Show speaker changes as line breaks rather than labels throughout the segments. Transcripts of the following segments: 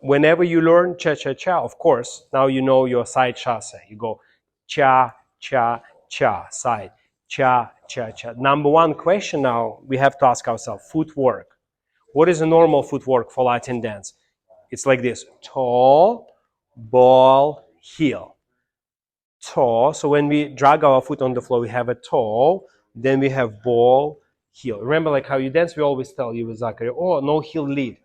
whenever you learn cha-cha-cha, of course, now you know your side chasse. You go cha-cha-cha, side, cha-cha-cha. Number one question now we have to ask ourselves, footwork. What is a normal footwork for Latin dance? It's like this: toe, ball, heel. Toe, so when we drag our foot on the floor, we have a toe, then we have ball, heel. Remember, like how you dance, we always tell you with Zachary, oh, no heel lead.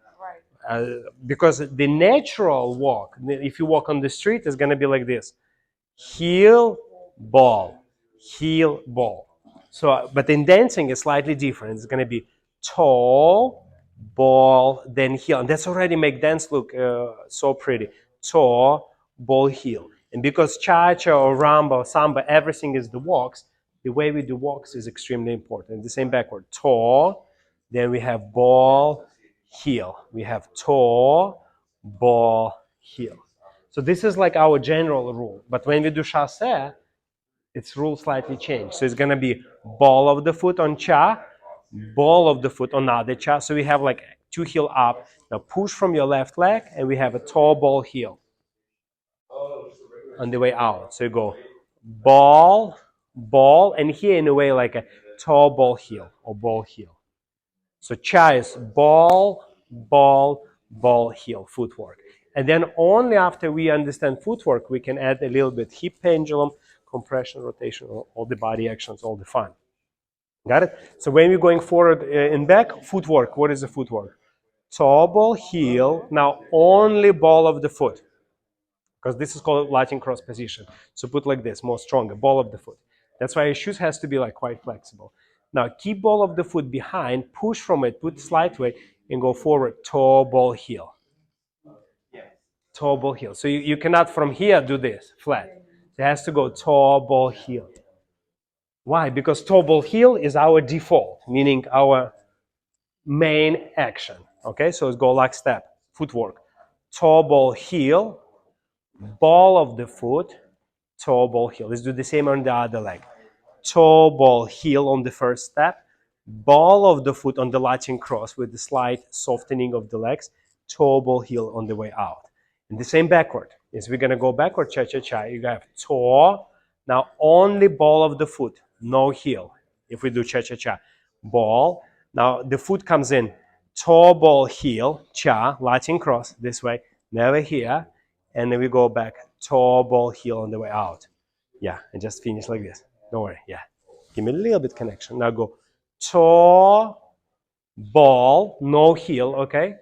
Because the natural walk, if you walk on the street, is going to be like this: heel, ball, heel, ball. So, but in dancing, it's slightly different. It's going to be toe, ball, then heel. And that's already make dance look so pretty. Toe, ball, heel. And because cha-cha or rumba or samba, everything is the walks, the way we do walks is extremely important. The same backward. Toe, then we have ball, heel. We have toe, ball, heel. So this is like our general rule. But when we do chasse, its rule slightly changed. So it's going to be ball of the foot on cha, ball of the foot on other cha. So we have like two heel up. Now push from your left leg, and we have a toe, ball, heel on the way out. So you go ball, ball, and here in a way like a toe, ball, heel, or ball, heel. So cha is ball, ball, ball, heel, footwork. And then only after we understand footwork, we can add a little bit hip pendulum, compression, rotation, all the body actions, all the fun. Got it? So when we're going forward and back, footwork. What is the footwork? Toe, ball, heel. Now only ball of the foot, because this is called Latin cross position. So put like this, more stronger, ball of the foot. That's why your shoes has to be like quite flexible. Now keep ball of the foot behind, push from it, put slight weight, and go forward, toe, ball, heel. Toe, ball, heel. So you cannot from here do this, flat. It has to go toe, ball, heel. Why? Because toe, ball, heel is our default, meaning our main action. Okay, so let's go like step, footwork. Toe, ball, heel, ball of the foot, toe, ball, heel. Let's do the same on the other leg. Toe, ball, heel on the first step, ball of the foot on the Latin cross with the slight softening of the legs, toe, ball, heel on the way out. And the same backward. Is we're going to go backward, cha-cha-cha. You have toe, now only ball of the foot, no heel. If we do cha-cha-cha, ball. Now the foot comes in, toe, ball, heel, cha, Latin cross, this way, never here. And then we go back, toe, ball, heel on the way out. Yeah, and just finish like this. Don't worry, yeah. Give me a little bit connection. Now go toe, ball, no heel, okay?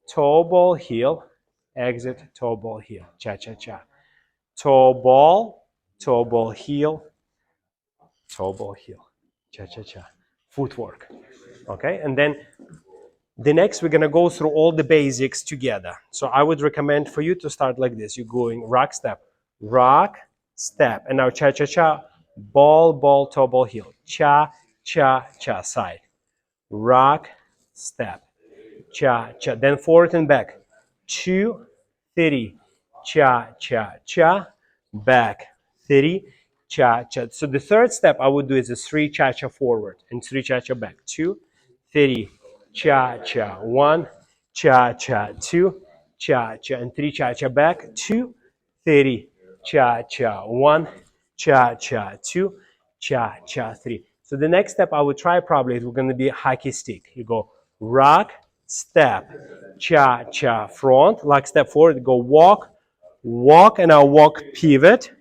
Toe, ball, heel, exit, toe, ball, heel, cha-cha-cha. Toe, ball, heel, toe, ball, heel, cha-cha-cha. Footwork, okay? And then the next, we're going to go through all the basics together. So I would recommend for you to start like this. You're going rock, step, and now cha-cha-cha, ball, ball, toe, ball, heel, cha-cha-cha, side, rock, step, cha-cha, then forward and back, 2, 3, cha-cha-cha, back, 3, cha-cha. So the third step I would do is a 3 cha-cha forward and 3 cha-cha back, 2, 3, cha-cha, 1, cha-cha, 2, cha-cha, and 3 cha-cha back, 2, 3, cha-cha, 1, cha-cha, 2, cha-cha, 3. So the next step I would try probably is we're going to be a hockey stick. You go rock, step, cha-cha, front, like step forward, go walk, walk, and I'll walk, pivot,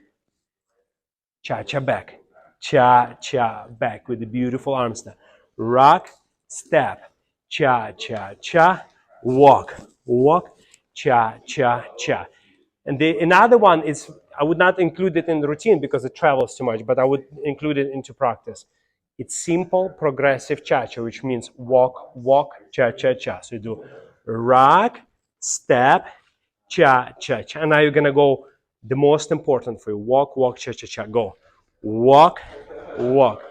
cha-cha back, cha-cha back with the beautiful arm step. Rock, step, cha-cha-cha, walk, walk, cha-cha-cha. And another one is, I would not include it in the routine because it travels too much, but I would include it into practice. It's simple progressive cha-cha, which means walk, walk, cha-cha-cha. So you do rock, step, cha-cha-cha. And now you're going to go the most important for you. Walk, walk, cha-cha-cha. Go. Walk, walk,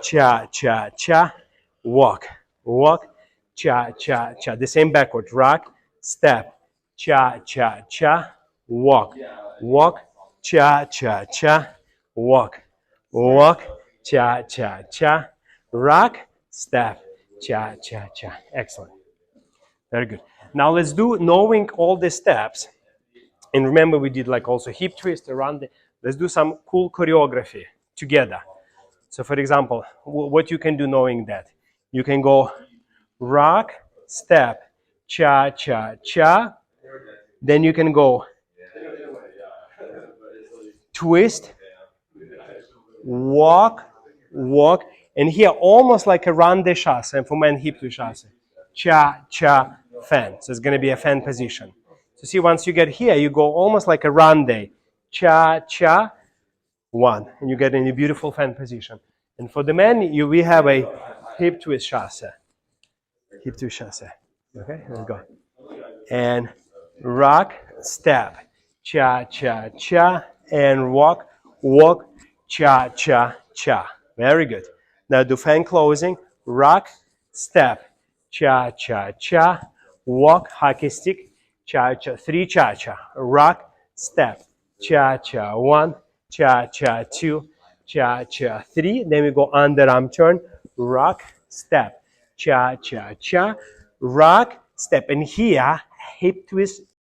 cha-cha-cha, walk, walk, cha-cha-cha. The same backward. Rock, step, cha-cha-cha, walk, walk, cha-cha-cha, walk, walk, cha-cha-cha, rock, step, cha-cha-cha. Excellent. Very good. Now let's do, knowing all the steps, and remember we did like also hip twist around let's do some cool choreography together. So for example, what you can do knowing that, you can go rock, step, cha, cha, cha. Then you can go twist, walk, walk, and here almost like a run de chasse, and for men hip twist chasse. Cha, cha, fan. So it's going to be a fan position. So see, once you get here, you go almost like a run day. Cha, cha, one, and you get in a beautiful fan position. And for the men, we have a hip twist chasse. Hip twist chasse. Okay, let's go. And rock, step, cha, cha, cha, and walk, walk, cha, cha, cha. Very good. Now do fan closing, rock, step, cha, cha, cha, walk, hockey stick, cha, cha, three cha, cha, rock, step, cha, cha, one, cha, cha, two, cha, cha, three. Then we go underarm turn, rock, step, cha, cha, cha, rock, step. And here, hip twist